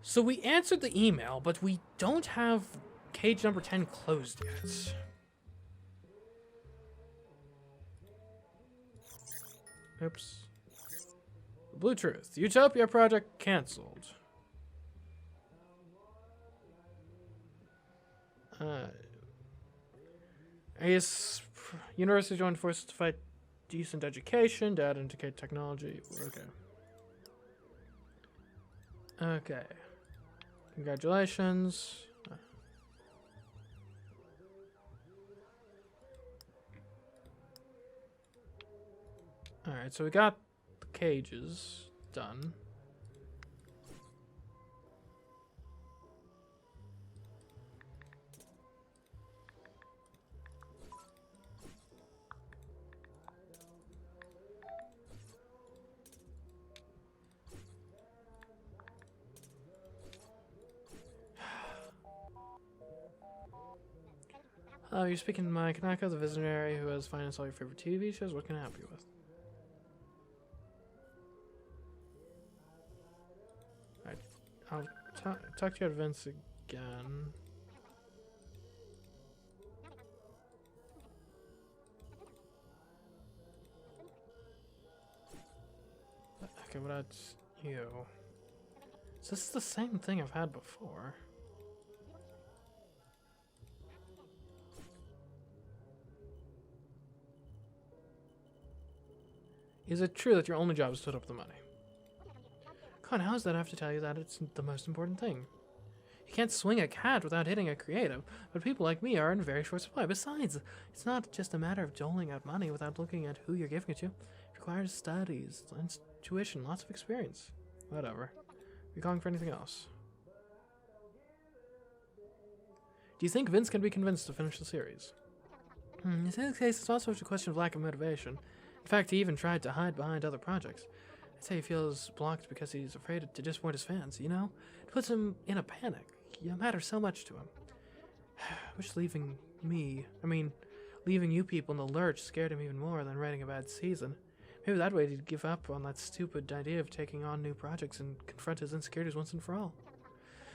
So we answered the email, but we don't have cage number 10 closed yet. Oops. The Blue Truth. The Utopia project cancelled. I guess university joined forces to fight decent education, data indicate technology. Okay. Okay. Congratulations. Alright, so we got the cages done. You're speaking to Mike. Kanaka, the visionary who has financed all your favorite TV shows. What can I help you with? Alright, I'll talk to you at Vince again. Okay, but that's you. So this is the same thing I've had before. Is it true that your only job is to put up the money? Con, how does that have to tell you that it's the most important thing? You can't swing a cat without hitting a creative, but people like me are in very short supply. Besides, it's not just a matter of doling out money without looking at who you're giving it to. It requires studies, tuition, lots of experience. Whatever. You're calling for anything else? Do you think Vince can be convinced to finish the series? In his case, it's also a question of lack of motivation. In fact, he even tried to hide behind other projects. I'd say he feels blocked because he's afraid to disappoint his fans, you know? It puts him in a panic. You matter so much to him. Wish leaving you people in the lurch scared him even more than writing a bad season. Maybe that way he'd give up on that stupid idea of taking on new projects and confront his insecurities once and for all.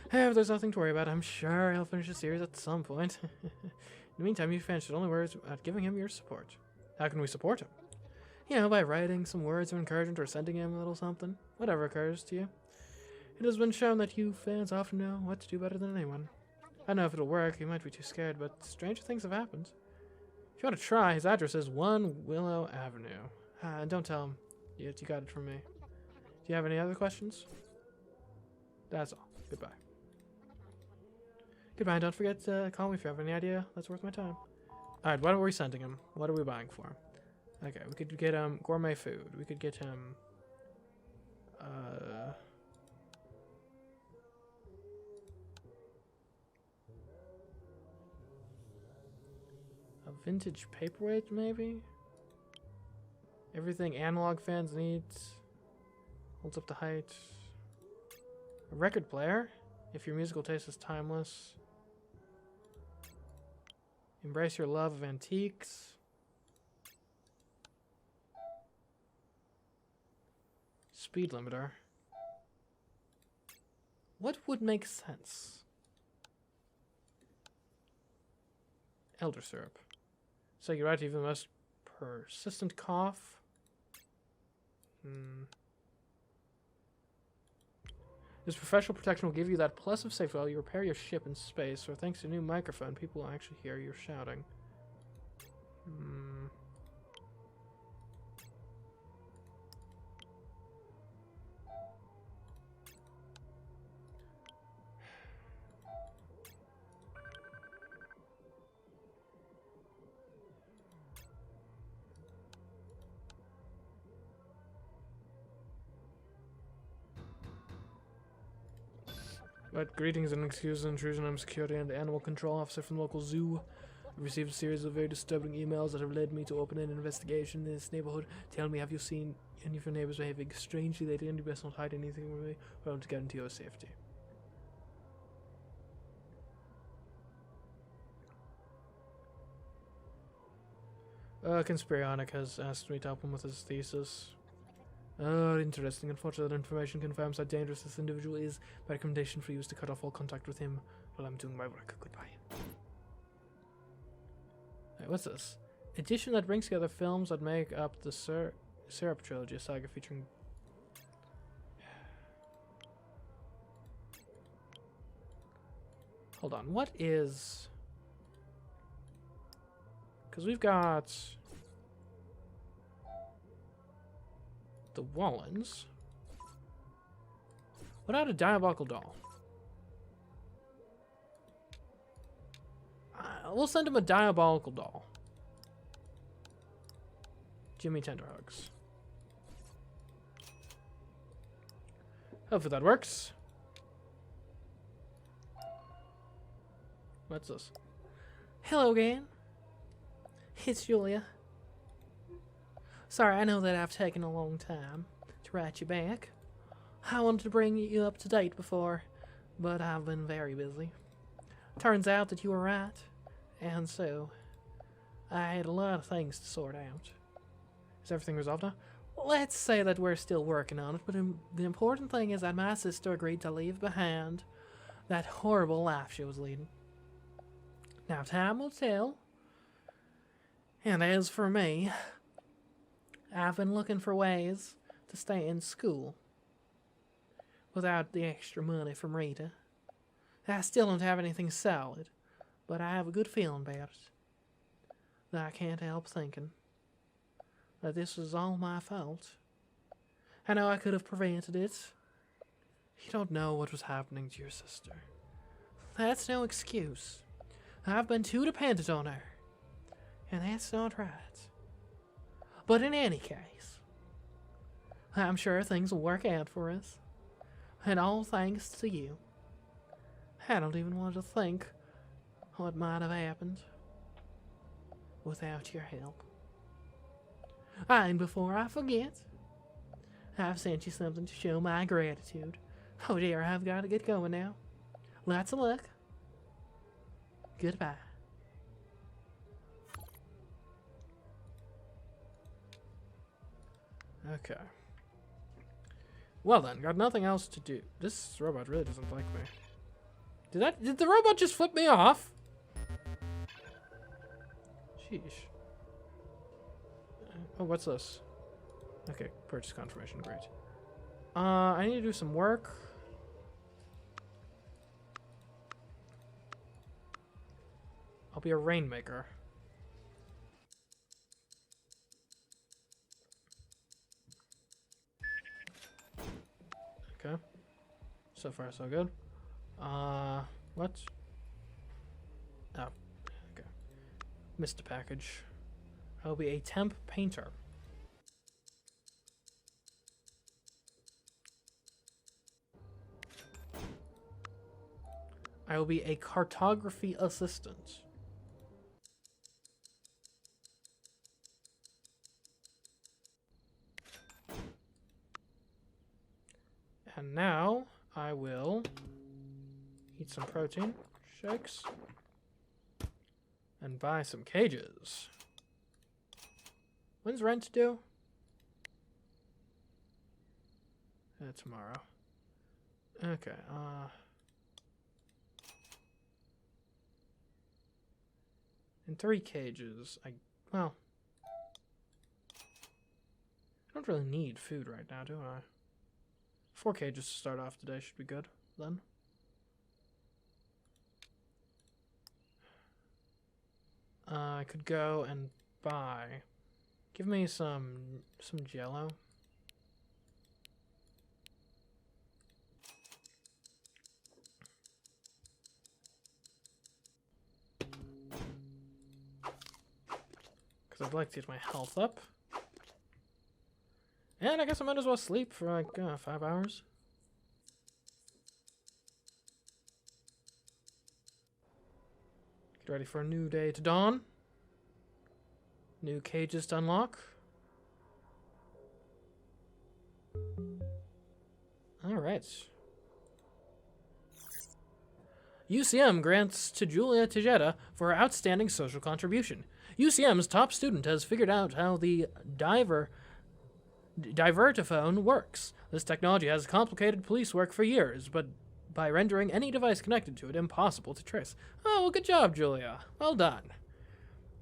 Hey, if there's nothing to worry about, I'm sure he'll finish the series at some point. In the meantime, you fans should only worry about giving him your support. How can we support him? You know, by writing some words of encouragement or sending him a little something. Whatever occurs to you. It has been shown that you fans often know what to do better than anyone. I don't know if it'll work, you might be too scared, but stranger things have happened. If you want to try, his address is 1 Willow Avenue. And don't tell him you got it from me. Do you have any other questions? That's all. Goodbye. Goodbye, and don't forget to call me if you have any idea that's worth my time. Alright, what are we sending him? What are we buying for him? Okay, we could get him gourmet food. We could get him a vintage paperweight, maybe? Everything analog fans need. Holds up to height. A record player, if your musical taste is timeless. Embrace your love of antiques. Speed limiter. What would make sense? Elder syrup. So you're right, even the most persistent cough. This professional protection will give you that plus of safety while you repair your ship in space, or thanks to a new microphone, people will actually hear you shouting. But greetings and excuse the intrusion. I'm security and animal control officer from the local zoo. I've received a series of very disturbing emails that have led me to open an investigation in this neighborhood. Tell me, have you seen any of your neighbors behaving strangely lately? And you best not hide anything from me, or I want to guarantee your safety. Conspirionic has asked me to help him with his thesis. Oh, interesting. Unfortunately, that information confirms how dangerous this individual is. My recommendation for you is to cut off all contact with him while I'm doing my work. Goodbye. Right, what's this? Edition that brings together films that make up the Syrup Trilogy, a saga featuring... Hold on, what is... Because we've got... the Wallens. Without a diabolical doll. We'll send him a diabolical doll. Jimmy Tenderhugs. Hopefully that works. What's this? Hello again. It's Julia. Sorry, I know that I've taken a long time to write you back. I wanted to bring you up to date before, but I've been very busy. Turns out that you were right, and so I had a lot of things to sort out. Is everything resolved now? Let's say that we're still working on it, but the important thing is that my sister agreed to leave behind that horrible life she was leading. Now, time will tell. And as for me, I've been looking for ways to stay in school without the extra money from Rita. I still don't have anything solid, but I have a good feeling about it. That I can't help thinking that this was all my fault. I know I could have prevented it. You don't know what was happening to your sister. That's no excuse. I've been too dependent on her, and that's not right. But in any case, I'm sure things will work out for us, and all thanks to you. I don't even want to think what might have happened without your help. And before I forget, I've sent you something to show my gratitude. Oh dear, I've got to get going now. Lots of luck. Goodbye. Okay. Well then, got nothing else to do. This robot really doesn't like me. Did the robot just flip me off? Sheesh. Oh, what's this? Okay, purchase confirmation, great. I need to do some work. I'll be a rainmaker. Okay. So far, so good. What? Oh, okay. Missed a package. I'll be a temp painter. I will be a cartography assistant. And now I will eat some protein shakes and buy some cages. When's rent due? Tomorrow. Okay, in 3 cages, well, I don't really need food right now, do I? 4 cages to start off today should be good, then. I could go and buy. Give me some Jello. Because I'd like to get my health up. And I guess I might as well sleep for like 5 hours. Get ready for a new day to dawn. New cages to unlock. Alright. UCM grants to Julia Tejeda for her outstanding social contribution. UCM's top student has figured out how the diver Divertophone works. This technology has complicated police work for years, but by rendering any device connected to it impossible to trace. Oh, well, good job, Julia. Well done.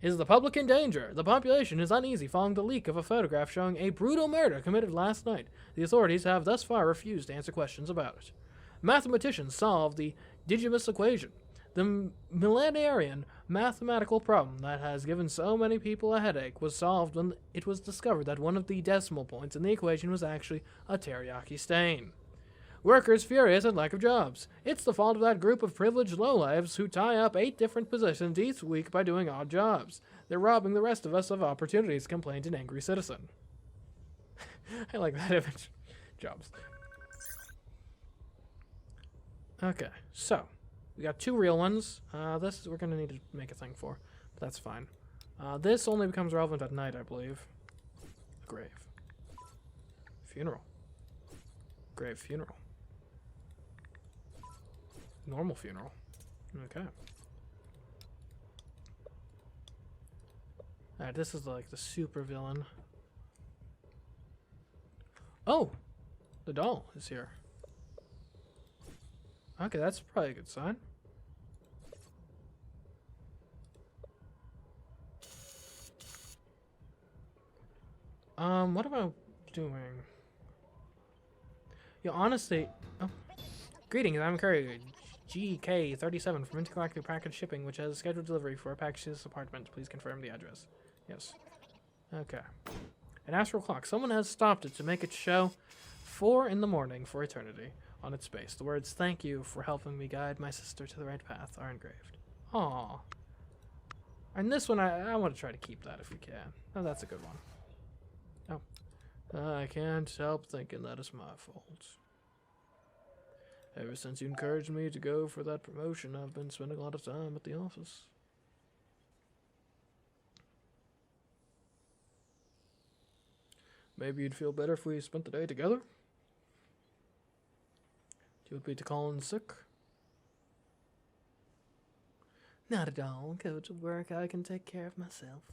Is the public in danger? The population is uneasy following the leak of a photograph showing a brutal murder committed last night. The authorities have thus far refused to answer questions about it. Mathematicians solved the Digimus equation, the millenarian mathematical problem that has given so many people a headache was solved when it was discovered that one of the decimal points in the equation was actually a teriyaki stain. Workers furious at lack of jobs. It's the fault of that group of privileged lowlifes who tie up 8 different positions each week by doing odd jobs. They're robbing the rest of us of opportunities, complained an angry citizen. I like that image. Jobs. Okay, so we got 2 real ones. This we're gonna need to make a thing for, but that's fine. This only becomes relevant at night, I believe. Grave. Funeral. Grave funeral. Normal funeral. Okay. Alright, this is like the super villain. Oh! The doll is here. Okay, that's probably a good sign. What am I doing? Yeah, honestly... Oh. Greetings, I'm Courier GK37 from Intergalactic Package Shipping, which has scheduled delivery for a package's apartment. Please confirm the address. Yes. Okay. An astral clock. Someone has stopped it to make it show 4 in the morning for eternity on its base. The words, "Thank you for helping me guide my sister to the right path," are engraved. Aww. And this one, I want to try to keep that if we can. Oh, that's a good one. Oh. I can't help thinking that it's my fault. Ever since you encouraged me to go for that promotion, I've been spending a lot of time at the office. Maybe you'd feel better if we spent the day together? Do you want me to call in sick? Not at all. Go to work. I can take care of myself.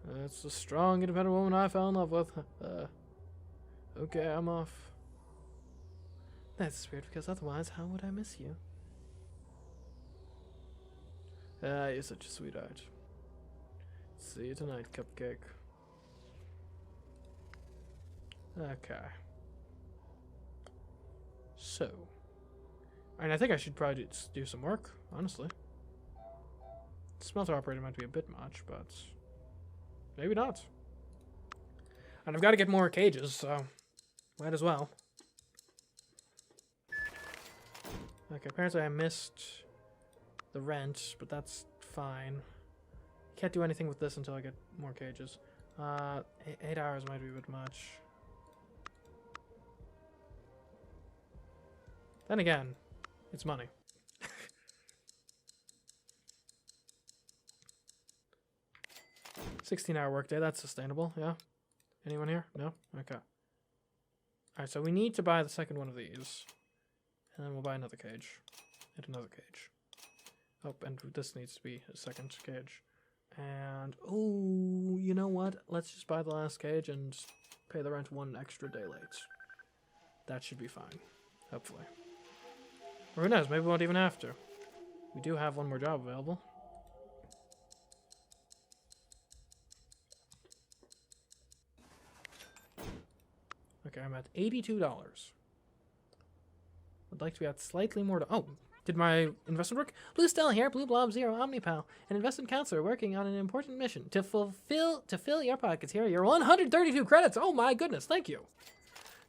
That's a strong, independent woman I fell in love with. Okay, I'm off. That's weird, because otherwise, how would I miss you? You're such a sweetheart. See you tonight, cupcake. Okay. So. And I think I should probably just do some work, honestly. Smelter operator might be a bit much, but maybe not. And I've got to get more cages, so might as well. Okay, apparently I missed the rent, but that's fine. Can't do anything with this until I get more cages. 8 hours might be a bit much. Then again, it's money. 16-hour workday, that's sustainable, yeah? Anyone here? No? Okay. Alright, so we need to buy the second one of these. And then we'll buy another cage. And another cage. Oh, and this needs to be a second cage. And, oh, you know what? Let's just buy the last cage and pay the rent 1 extra day late. That should be fine. Hopefully. Or who knows, maybe we won't even have to. We do have one more job available. Okay, I'm at $82. I'd like to be at slightly more to... Oh, did my investment work? Blue Stella here, Blue Blob Zero Omnipal, an investment counselor working on an important mission. To fill your pockets, here are your 132 credits. Oh my goodness, thank you.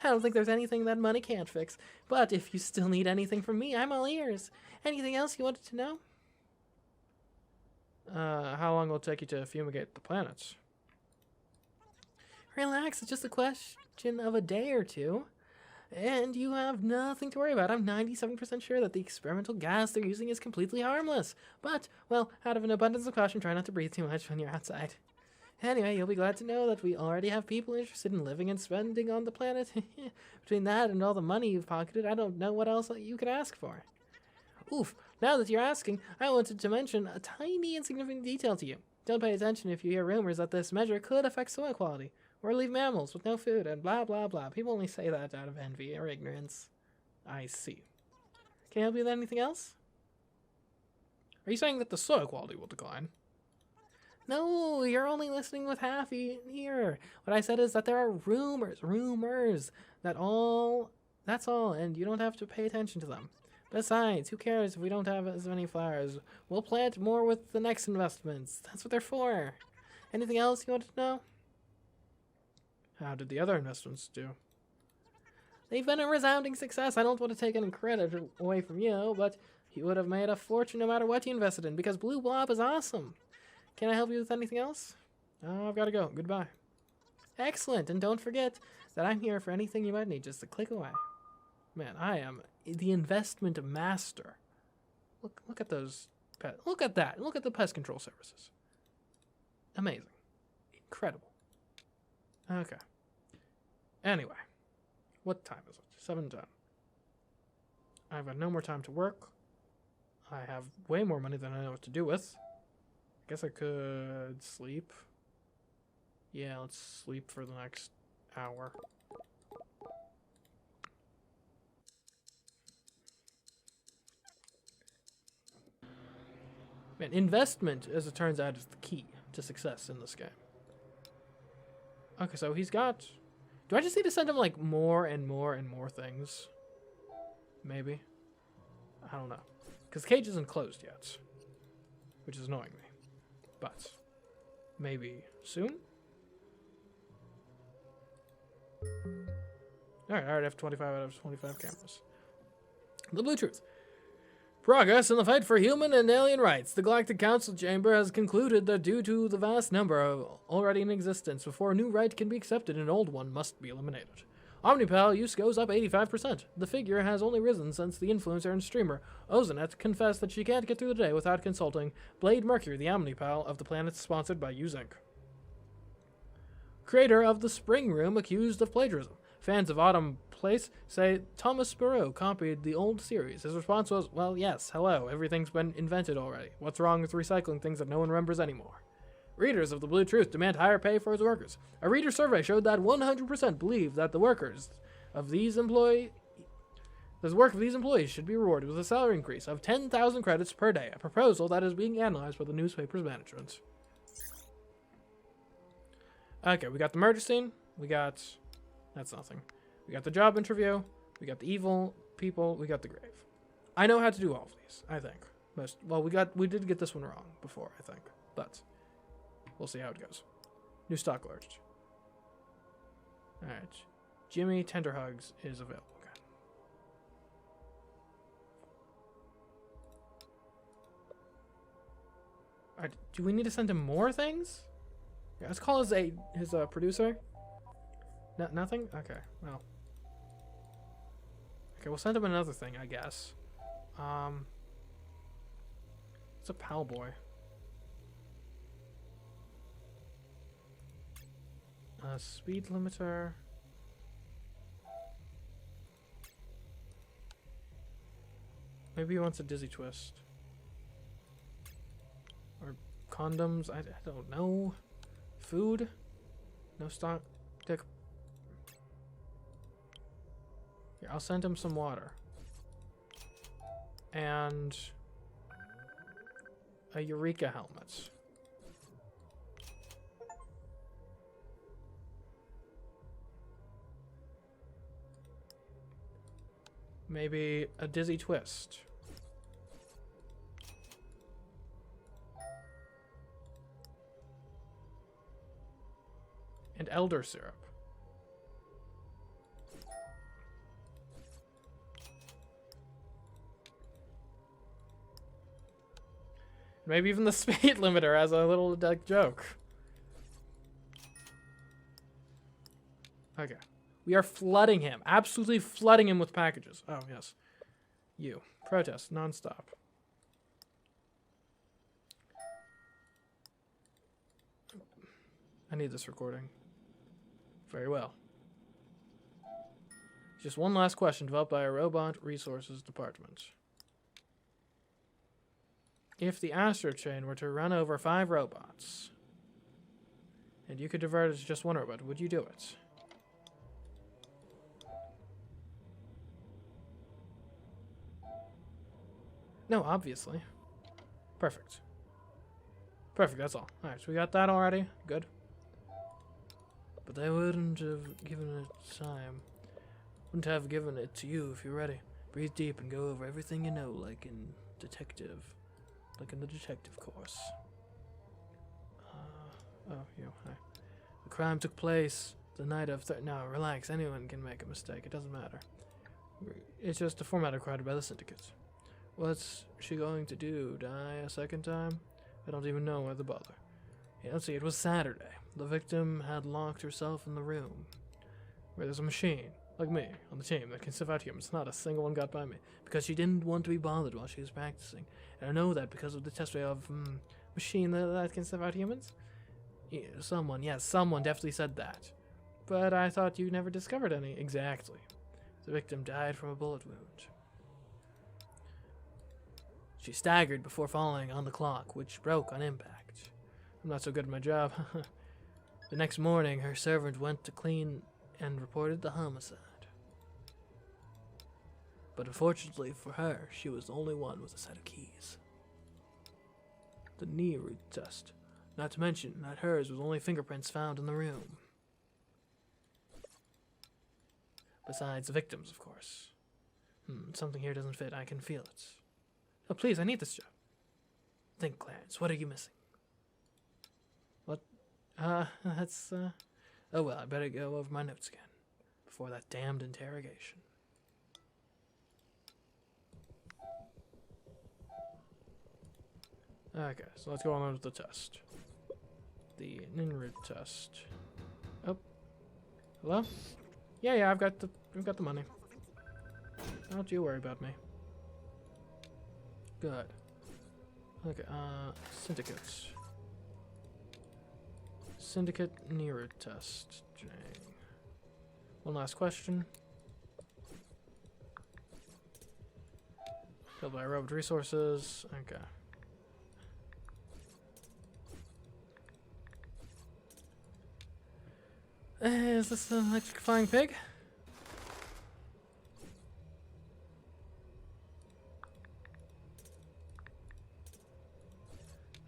I don't think there's anything that money can't fix. But if you still need anything from me, I'm all ears. Anything else you wanted to know? How long will it take you to fumigate the planets? Relax, it's just a question of a day or two. And you have nothing to worry about. I'm 97% sure that the experimental gas they're using is completely harmless. But, well, out of an abundance of caution, try not to breathe too much when you're outside. Anyway, you'll be glad to know that we already have people interested in living and spending on the planet. Between that and all the money you've pocketed, I don't know what else you could ask for. Oof, now that you're asking, I wanted to mention a tiny insignificant detail to you. Don't pay attention if you hear rumors that this measure could affect soil quality, or leave mammals with no food, and blah blah blah. People only say that out of envy or ignorance. I see. Can I help you with anything else? Are you saying that the soil quality will decline? No, you're only listening with half ear. What I said is that there are rumors, that's all, and you don't have to pay attention to them. Besides, who cares if we don't have as many flowers? We'll plant more with the next investments. That's what they're for. Anything else you wanted to know? How did the other investments do? They've been a resounding success. I don't want to take any credit away from you, but you would have made a fortune no matter what you invested in, because Blue Blob is awesome. Can I help you with anything else? I've got to go. Goodbye. Excellent, and don't forget that I'm here for anything you might need. Just a click away. Man, I am the investment master. Look at those. Look at that. Look at the pest control services. Amazing. Incredible. Okay. Anyway. What time is it? 7:10. I've got no more time to work. I have way more money than I know what to do with. I guess I could sleep. Yeah, let's sleep for the next hour. Man, investment, as it turns out, is the key to success in this game. Okay, so he's got... Do I just need to send him, like, more and more and more things? Maybe. I don't know. Because the cage isn't closed yet. Which is annoying me. But maybe soon? Alright, I already have 25 out of 25 cameras. The Blue Truth. Progress in the fight for human and alien rights. The Galactic Council Chamber has concluded that due to the vast number already in existence, before a new right can be accepted, an old one must be eliminated. Omnipal use goes up 85%. The figure has only risen since the influencer and streamer Ozanet confessed that she can't get through the day without consulting Blade Mercury, the Omnipal of the planet sponsored by Use Inc. Creator of the Spring Room accused of plagiarism. Fans of Autumn Place say Thomas Burrow copied the old series. His response was, well, yes, hello, everything's been invented already. What's wrong with recycling things that no one remembers anymore? Readers of the Blue Truth demand higher pay for its workers. A reader survey showed that 100% believe that the work of these employees should be rewarded with a salary increase of 10,000 credits per day, a proposal that is being analyzed by the newspaper's management. Okay, we got the murder scene. We got... That's nothing. We got the job interview. We got the evil people. We got the grave. I know how to do all of these, I think. Well, we did get this one wrong before, I think. But we'll see how it goes. New stock alert. Alright. Jimmy Tenderhugs is available. Alright, do we need to send him more things? Yeah, let's call his producer. Nothing? Okay, well. Okay, we'll send him another thing, I guess. It's a pal boy. Speed limiter. Maybe he wants a dizzy twist. Or condoms, I don't know. Food? No stock. Dick. Here, I'll send him some water. And a Eureka helmet. Maybe a dizzy twist. And elder syrup. Maybe even the speed limiter as a little joke. Okay. We are flooding him. Absolutely flooding him with packages. Oh, yes. You. Protest. Non-stop. I need this recording. Very well. Just one last question developed by our Robot Resources Department. If the Astro Chain were to run over 5 robots, and you could divert it to just 1 robot, would you do it? No, obviously. Perfect. Perfect, that's all. Alright, so we got that already. Good. But they wouldn't have given it time. Wouldn't have given it to you if you're ready. Breathe deep and go over everything you know, like in the detective course. Hi. The crime took place the night of no, relax, anyone can make a mistake, it doesn't matter. It's just a format required by the syndicate. What's she going to do, die a second time? I don't even know why the bother. Yeah, let's see, it was Saturday. The victim had locked herself in the room, where there's a machine, like me, on the team that can sniff out humans. Not a single one got by me, because she didn't want to be bothered while she was practicing. And I know that because of the test way of, machine that can sniff out humans? Yeah, someone definitely said that. But I thought you never discovered any. Exactly. The victim died from a bullet wound. She staggered before falling on the clock, which broke on impact. I'm not so good at my job. The next morning, her servant went to clean and reported the homicide. But unfortunately for her, she was the only one with a set of keys. The knee root test. Not to mention that hers was only fingerprints found in the room. Besides the victims, of course. Something here doesn't fit. I can feel it. Oh, please, I need this job. Think, Clarence, what are you missing? What? That's, Oh, well, I better go over my notes again. Before that damned interrogation. Okay, so let's go on with the test. The Ninrid test. Oh. Hello? Yeah, I've got the money. Don't you worry about me. Good. Okay, syndicates. Syndicate Ninrid test. Jang. One last question. Built by robot resources. Okay. Is this an electrifying pig?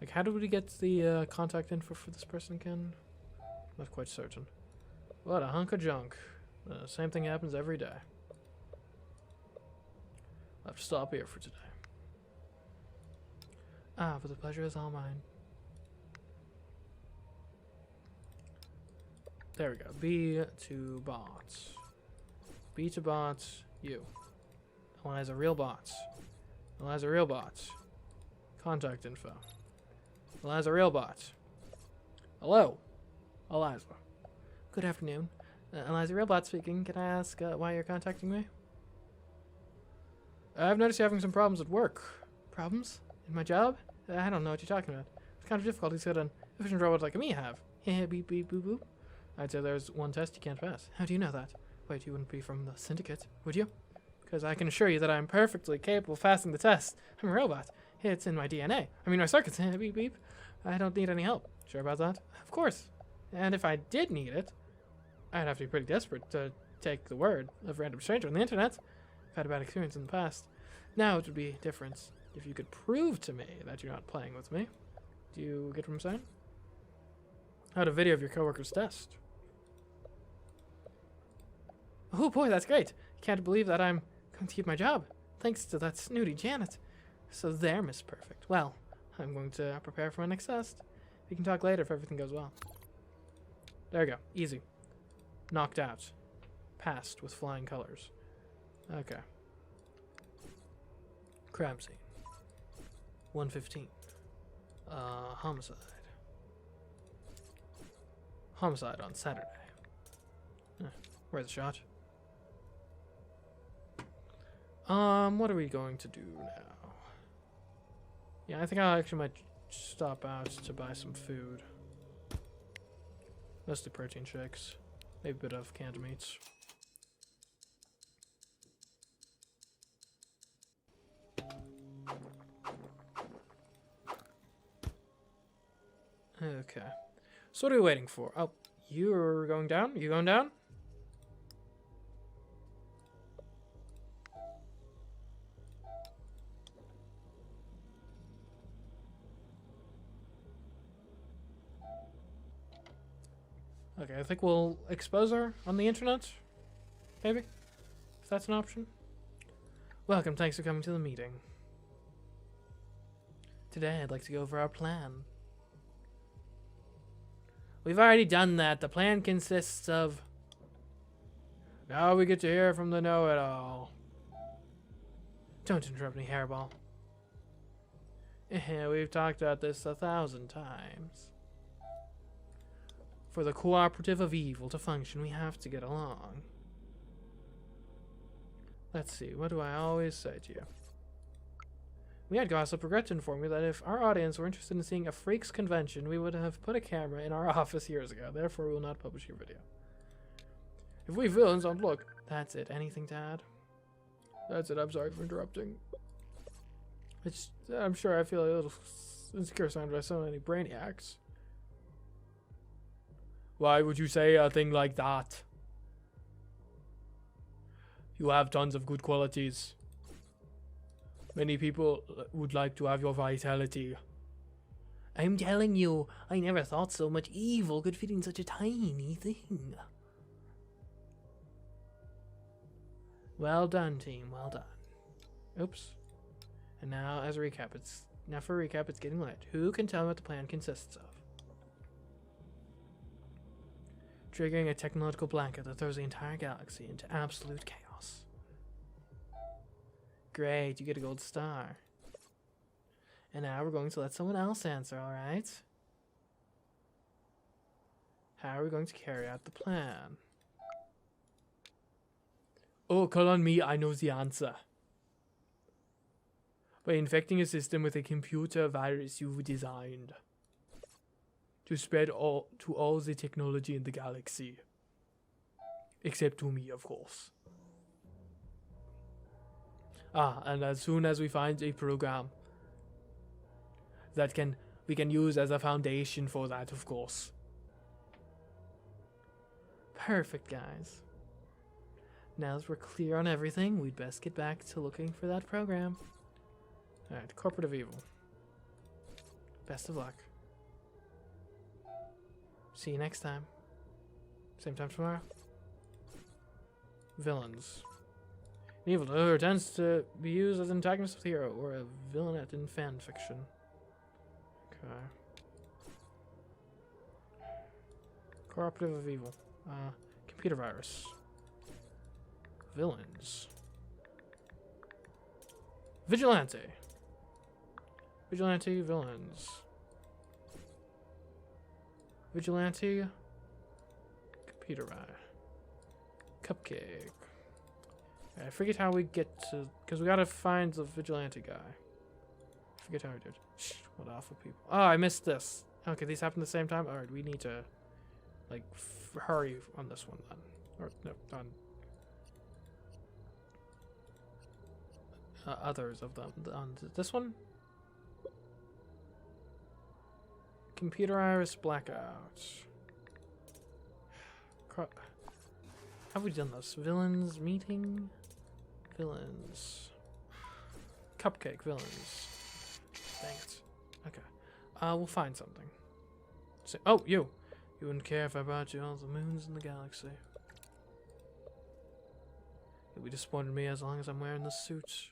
Like, how did we get the contact info for this person again? Not quite certain. What a hunk of junk. Same thing happens every day. I'll have to stop here for today. But the pleasure is all mine. There we go. B to bots. B to bots. You. Eliza, real bots. Eliza, real bots. Contact info. Eliza, real bots. Hello. Eliza. Good afternoon. Eliza, real bot speaking. Can I ask why you're contacting me? I've noticed you're having some problems at work. Problems? In my job? I don't know what you're talking about. What kind of difficulties could an efficient robot like me have? Beep, beep, boop, boop. I'd say there's one test you can't pass. How do you know that? Wait, you wouldn't be from the syndicate, would you? Because I can assure you that I'm perfectly capable of passing the test. I'm a robot. It's in my DNA. I mean, my circuits. Beep, beep. I don't need any help. Sure about that? Of course. And if I did need it, I'd have to be pretty desperate to take the word of a random stranger on the internet. I've had a bad experience in the past. Now it would be different if you could prove to me that you're not playing with me. Do you get what I'm saying? I had a video of your coworker's test. Oh boy, that's great. Can't believe that I'm going to keep my job. Thanks to that snooty Janet. So there, Miss Perfect. Well, I'm going to prepare for my next test. We can talk later if everything goes well. There we go. Easy. Knocked out. Passed with flying colors. Okay. Crime scene. 115. Homicide. Homicide on Saturday. Where's the shot? What are we going to do now? Yeah, I think I actually might stop out to buy some food. Mostly protein shakes. Maybe a bit of canned meats. Okay. So what are we waiting for? Oh, you're going down? You going down? Okay, I think we'll expose her on the internet. Maybe? If that's an option. Welcome, thanks for coming to the meeting. Today I'd like to go over our plan. We've already done that. The plan consists of... Now we get to hear from the know-it-all. Don't interrupt me, Hairball. We've talked about this 1,000 times. For the cooperative of evil to function, we have to get along. Let's see, what do I always say to you? We had gossip regret to inform you that if our audience were interested in seeing a freaks convention, we would have put a camera in our office years ago. Therefore, we will not publish your video. If we villains don't look... That's it. Anything to add? That's it. I'm sorry for interrupting. I'm sure I feel a little insecure surrounded by so many brainiacs. Why would you say a thing like that? You have tons of good qualities. Many people would like to have your vitality. I'm telling you, I never thought so much evil could fit in such a tiny thing. Well done, team. Well done. Oops. And now, as a recap, for a recap, it's getting late. Who can tell me what the plan consists of? Triggering a technological blanket that throws the entire galaxy into absolute chaos. Great, you get a gold star. And now we're going to let someone else answer, alright? How are we going to carry out the plan? Oh, call on me, I know the answer. By infecting a system with a computer virus you've designed. To spread to all the technology in the galaxy. Except to me, of course. And as soon as we find a program that we can use as a foundation for that, of course. Perfect, guys. Now that we're clear on everything, we'd best get back to looking for that program. Alright, Cooperative Evil. Best of luck. See you next time. Same time tomorrow. Villains. An evil doer tends to be used as an antagonist of the hero or a villainette in fan fiction. Okay. Cooperative of evil. Computer virus. Villains. Vigilante. Vigilante villains. Vigilante. Computer eye. Cupcake. I forget how we get to... Because we gotta find the vigilante guy. I forget how we did. Shh, what awful people. Oh, I missed this. Okay, these happen at the same time? Alright, we need to... Like, hurry on this one then. Or, no, on... others of them. On this one? Computer iris blackout. Have we done this? Villains meeting? Villains. Cupcake villains. Dang it. Okay. We'll find something. So, oh, you! You wouldn't care if I brought you all the moons in the galaxy. You'll be disappointed in me as long as I'm wearing this suit.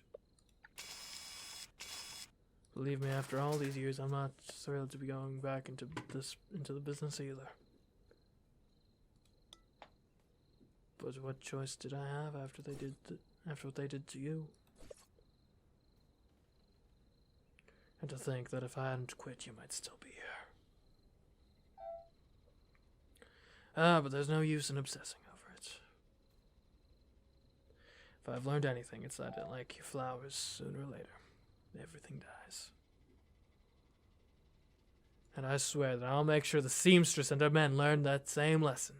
Believe me, after all these years, I'm not thrilled to be going back into the business either. But what choice did I have after what they did to you? And to think that if I hadn't quit, you might still be here. But there's no use in obsessing over it. If I've learned anything, it's that like your flowers, sooner or later, everything dies. And I swear that I'll make sure the seamstress and her men learn that same lesson.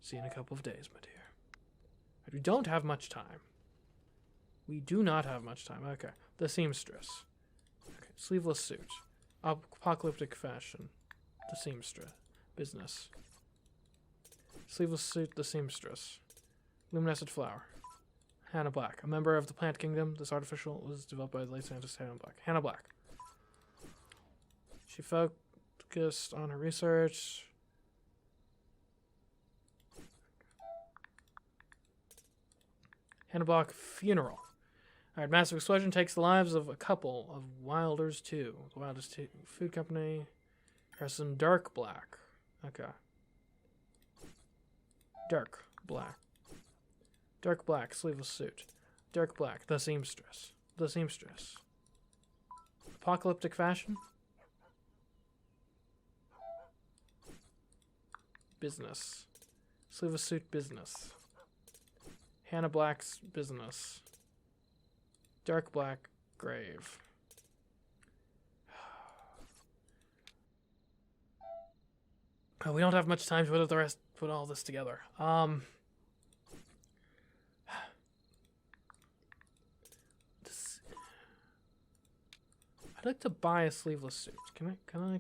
See you in a couple of days, my dear. But we don't have much time. We do not have much time. Okay. The seamstress. Okay. Sleeveless suit. Apocalyptic fashion. The seamstress. Business. Sleeveless suit. The seamstress. Luminescent flower. Hannah Black. A member of the plant kingdom. This artificial was developed by the late scientist Hannah Black. Hannah Black. She focused on her research. Hannah Black funeral. Alright, massive explosion takes the lives of a couple of Wilders 2. The Wilders 2 food company. Harrison Dark Black. Okay. Dark Black. Dark Black, sleeveless suit. Dark Black, the seamstress. The seamstress. Apocalyptic fashion. Business. Sleeveless suit business. Hannah Black's business. Dark Black grave. Oh, we don't have much time to put all this together. I'd like to buy a sleeveless suit. Can I?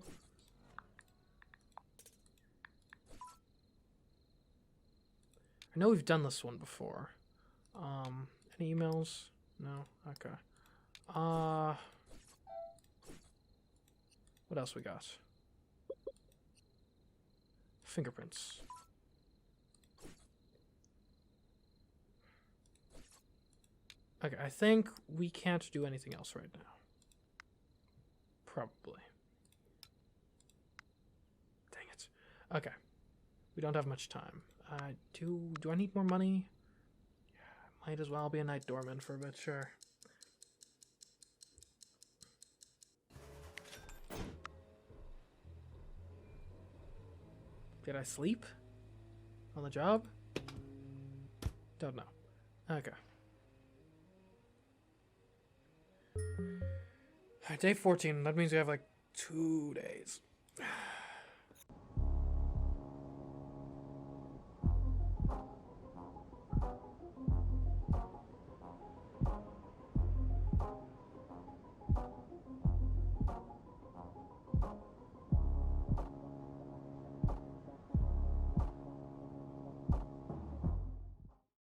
I know we've done this one before. Any emails? No? Okay. What else we got? Fingerprints. Okay, I think we can't do anything else right now. Probably. Dang it. Okay. We don't have much time. Do I need more money? Yeah, might as well be a night doorman for a bit, sure. Did I sleep? On the job? Don't know. Okay. Alright, day 14. That means we have like 2 days.